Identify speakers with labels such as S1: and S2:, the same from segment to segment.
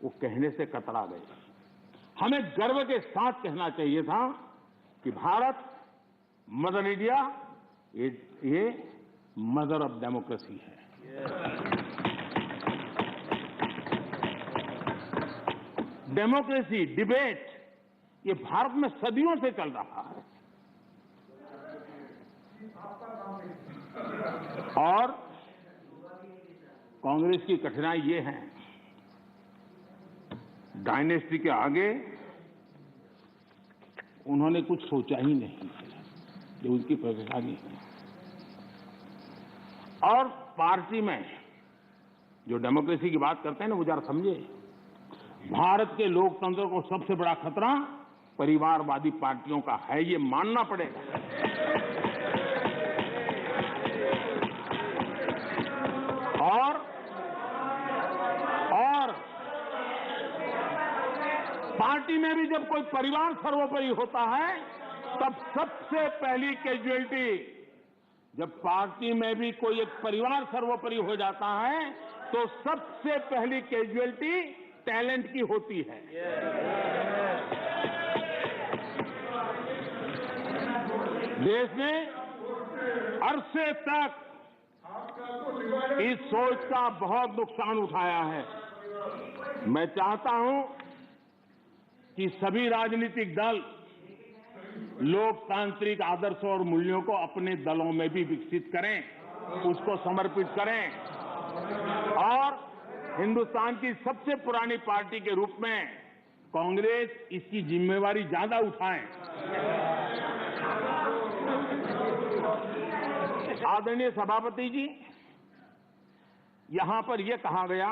S1: वो कहने से कतरा गए। हमें गर्व के साथ कहना चाहिए था कि भारत, मदर इंडिया, ये मदर ऑफ डेमोक्रेसी है। डेमोक्रेसी, डिबेट, ये भारत में सदियों से चल रहा है। और कांग्रेस की कठिनाई ये है, डायनेस्टी के आगे उन्होंने कुछ सोचा ही नहीं, जो उनकी परेशानी है। और पार्टी में जो डेमोक्रेसी की बात करते हैं ना, वो जरा समझे, भारत के लोकतंत्र को सबसे बड़ा खतरा परिवारवादी पार्टियों का है, ये मानना पड़ेगा। और पार्टी में भी जब कोई परिवार सर्वोपरि होता है, तब सबसे पहली कैजुअलिटी, जब पार्टी में भी कोई एक परिवार सर्वोपरि हो जाता है, तो सबसे पहली कैजुअलिटी टैलेंट की होती है। देश ने अरसे तक इस सोच का बहुत नुकसान उठाया है। मैं चाहता हूं कि सभी राजनीतिक दल लोकतांत्रिक आदर्शों और मूल्यों को अपने दलों में भी विकसित करें, उसको समर्पित करें और हिंदुस्तान की सबसे पुरानी पार्टी के रूप में कांग्रेस इसकी जिम्मेवारी ज्यादा उठाए। आदरणीय सभापति जी, यहां पर यह कहा गया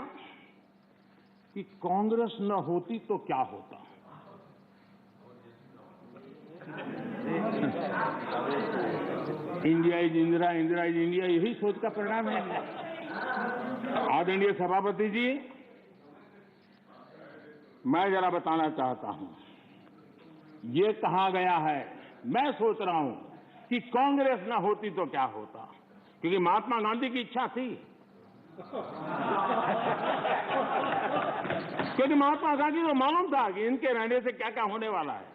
S1: कि कांग्रेस न होती तो क्या होता। India is Indira, Indira is India, यही सोच का परिणाम है। आदरणीय सभापति जी, मैं जरा बताना चाहता हूं, ये कहा गया है, मैं सोच रहा हूं कि कांग्रेस ना होती तो क्या होता, क्योंकि महात्मा गांधी की इच्छा थी। क्योंकि महात्मा गांधी को मालूम था कि इनके रहने से क्या क्या होने वाला है,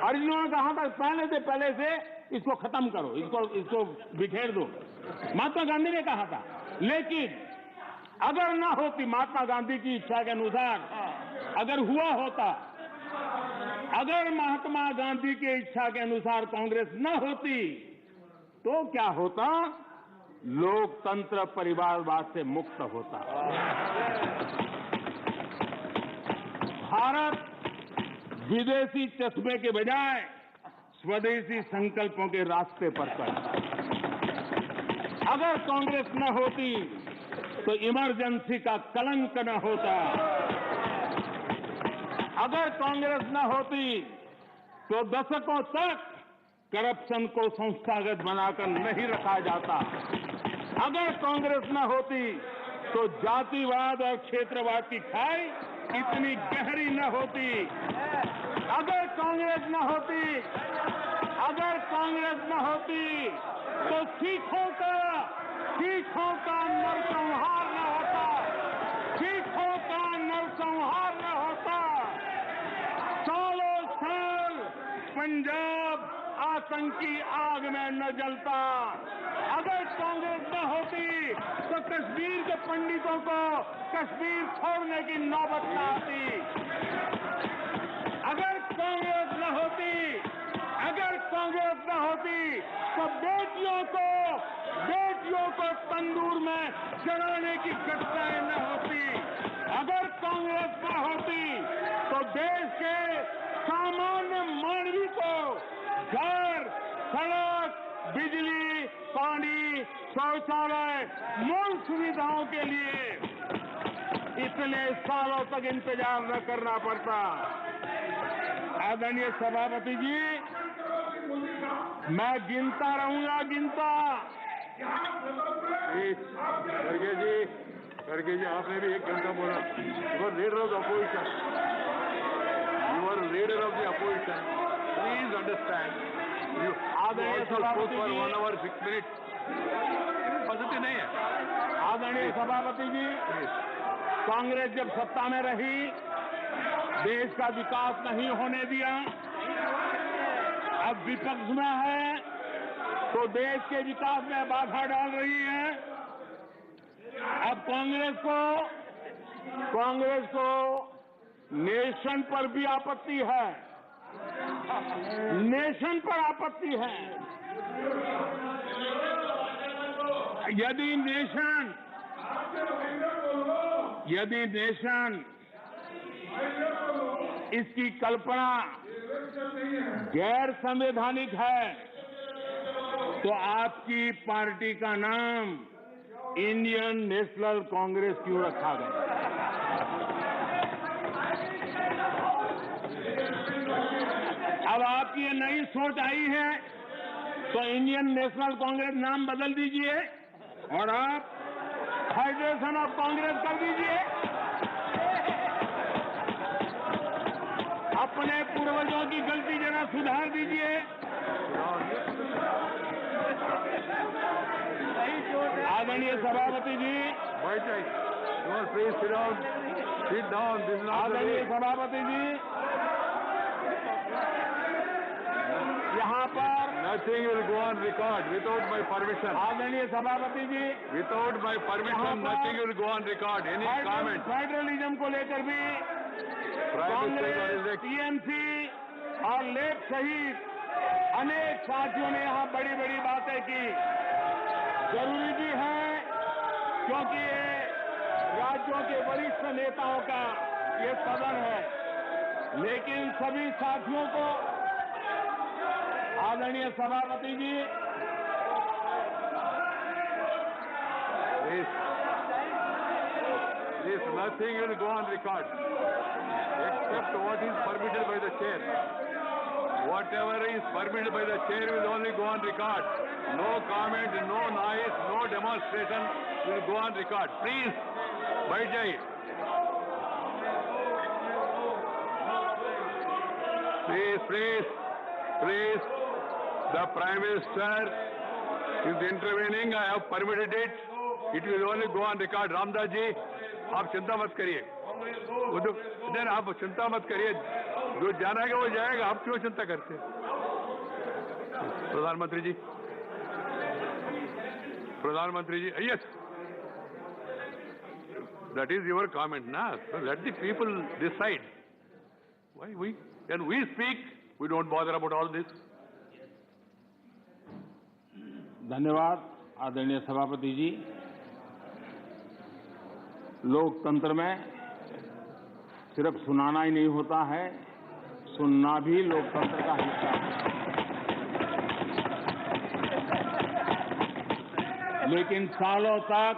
S1: और इन्होंने कहा था पहले से इसको खत्म करो, इसको बिखेर दो। महात्मा गांधी ने कहा था। लेकिन अगर ना होती महात्मा गांधी की इच्छा के अनुसार, अगर हुआ होता, अगर महात्मा गांधी की इच्छा के अनुसार कांग्रेस ना होती तो क्या होता? लोकतंत्र परिवारवाद से मुक्त होता। भारत विदेशी चश्मे के बजाय स्वदेशी संकल्पों के रास्ते पर चलता। अगर कांग्रेस न होती तो इमरजेंसी का कलंक न होता। अगर कांग्रेस न होती तो दशकों तक करप्शन को संस्थागत बनाकर नहीं रखा जाता। अगर कांग्रेस न होती तो जातिवाद और क्षेत्रवाद की खाई इतनी गहरी न होती। अगर कांग्रेस न होती तो सिखों का नरसंहार न होता। सिखों का नरसंहार न होता। सालों साल पंजाब आतंकी आग में न जलता। अगर कांग्रेस न होती तो कश्मीर के पंडितों को कश्मीर छोड़ने की नौबत न आती। अगर कांग्रेस न होती तो बेटियों को तंदूर में जलाने की घटनाएं न होती। अगर कांग्रेस न होती तो देश के सामान्य मानवी को घर, सड़क, बिजली, पानी, शौचालय, मूल सुविधाओं के लिए इतने सालों तक इंतजार न करना पड़ता। आदरणीय सभापति जी, मैं गिनता रहूंगा। खड़गे जी, आपने भी 1 घंटा बोला। You are leader of the opposition. Please understand. You also spoke for 1 hour 6 minutes. Positive नहीं है। आदरणीय सभापति जी, कांग्रेस जब सत्ता में रही, देश का विकास नहीं होने दिया। अब विपक्ष में है तो देश के विकास में बाधा डाल रही है। अब कांग्रेस को नेशन पर भी आपत्ति है, नेशन पर आपत्ति है। यदि नेशन इसकी कल्पना गैर संवैधानिक है तो आपकी पार्टी का नाम इंडियन नेशनल कांग्रेस क्यों रखा गया? अब आपकी ये नई सोच आई है तो इंडियन नेशनल कांग्रेस नाम बदल दीजिए और आप फेडरेशन ऑफ कांग्रेस कर दीजिए। अपने पूर्वजों की गलती जरा सुधार दीजिए। आदरणीय सभापति जी, आदरणीय सभापति जी, यहाँ पर
S2: Nothing will go on record without my permission.
S1: आदरणीय सभापति जी,
S2: Without my permission, nothing will go on record. Any comment?
S1: Federalism को लेकर भी कांग्रेस, टीएमसी और लेफ्ट सहित अनेक साथियों ने यहाँ बड़ी बड़ी बातें की। जरूरी भी है क्योंकि ये राज्यों के वरिष्ठ नेताओं का ये सदन है, लेकिन सभी साथियों को आदरणीय सभापति जी,
S2: This nothing will go on record except what is permitted by the chair. Whatever is permitted by the chair will only go on record. No comment, no noise, no demonstration will go on record. Please, बैठ जाइए. Please. The Prime Minister is intervening. I have permitted it. It will only go on record. Ramdas ji, आप चिंता मत करिए. आप चिंता मत करिए. जो जाना है वो जाएगा. आप क्यों चिंता करते हैं? प्रधानमंत्री जी, yes. That is your comment, na? So let the people decide. Why when we speak, we don't bother about all this.
S1: धन्यवाद आदरणीय सभापति जी। लोकतंत्र में सिर्फ सुनाना ही नहीं होता है, सुनना भी लोकतंत्र का हिस्सा है। लेकिन सालों तक